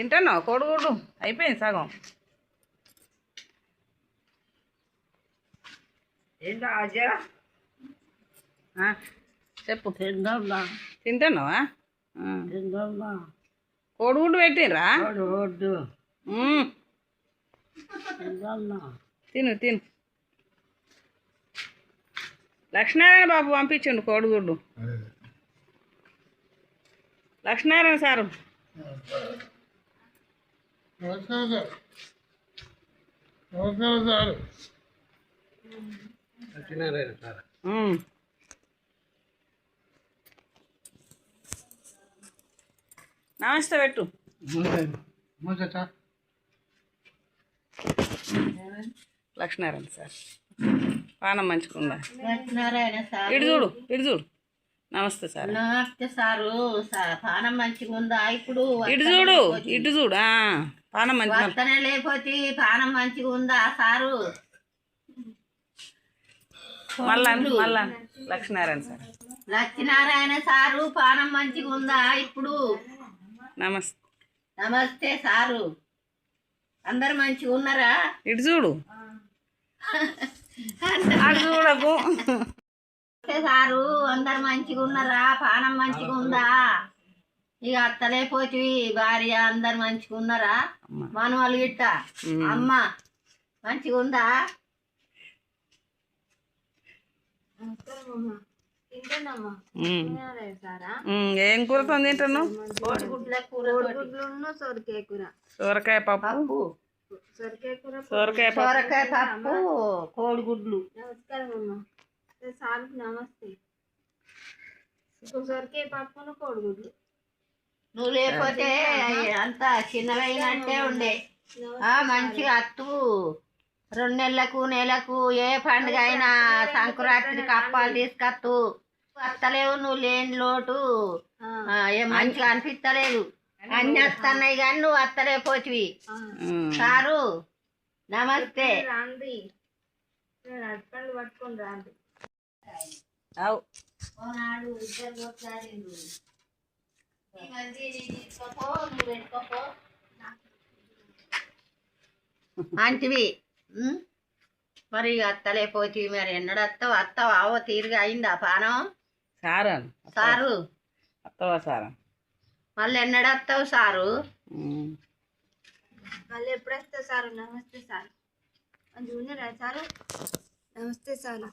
తింటున్నావు కోడిగుడ్డు అయిపోయింది సగం. చెప్పు. తింటున్నావా? కోడిగుడ్డు పెట్టిర్రా? తిను తిను. లక్ష్మీనారాయణ బాబు పంపించండు కోడిగుడ్డు. లక్ష్మీనారాయణ సారు. నమస్తే పెట్టు. లక్ష్మీనారాయణ సార్ పానం మంచుకుందా? ఇటు చూడు ఇటు చూడు. నమస్తే సార్. నమస్తే సారు. పానం మంచిగా ఉందా ఇప్పుడు? ఇటు చూడు ఇటు చూడు. పానం మంచిగా లేకపోతే పానం మంచిగా ఉందా సారు? మళ్ళా మళ్ళా లక్ష్మీనారాయణ సార్. లక్ష్మీనారాయణ సారు పానం మంచిగా ఉందా ఇప్పుడు? నమస్తే. నమస్తే సారు. అందరు మంచిగా ఉన్నారా? ఇటు చూడు అటు చూడకు. సారు అందరు మంచిగా ఉన్నారా? పానం మంచిగా ఉందా? ఇక అత్తలేపోతే భార్య అందరు మంచిగా ఉన్నారా? మనవాళ్ళు గిట్ట అమ్మ మంచిగా ఉందా? ఏం కూరతో తింటున్నావు? కోడిగుడ్ల కూర, సొరకాయ కూర, సొరకాయ పప్పు, సొరకాయ పప్పు, కోడిగుడ్లు. నమస్కారం అమ్మ. సార్కి నమస్తే. సొరకాయ పప్పును కోడిగుడ్లు. నువ్వు లేకపోతే అంత చిన్నవైనట్టే ఉండే. మంచిగా అత్తు 2 నెలలకు నెలకు ఏ పండుగ అయినా సంక్రాంతికి అప్పాలు తీసుకొత్తు. వస్తలేవు నువ్వు లేని లోటు. ఏ మంచిగా అనిపిస్తలేదు. అన్ని వస్తున్నాయి కానీ నువ్వు వస్తలేపోతివి. సారు నమస్తే. రాండి అడ్పండ్లు పట్టుకొని రాండి. అంటివి మరి అత్తలేపోతివి. మరి ఎన్నడు వస్తావు? వస్తావు ఆవో తీరుగా అయిందా పానం? సారు అత్తవా సారా? మళ్ళీ ఎన్నడు వస్తావు సారు? మళ్ళీ ఎప్పుడు వస్తావు సారు? నమస్తే సారు. Junior sir. నమస్తే సారు.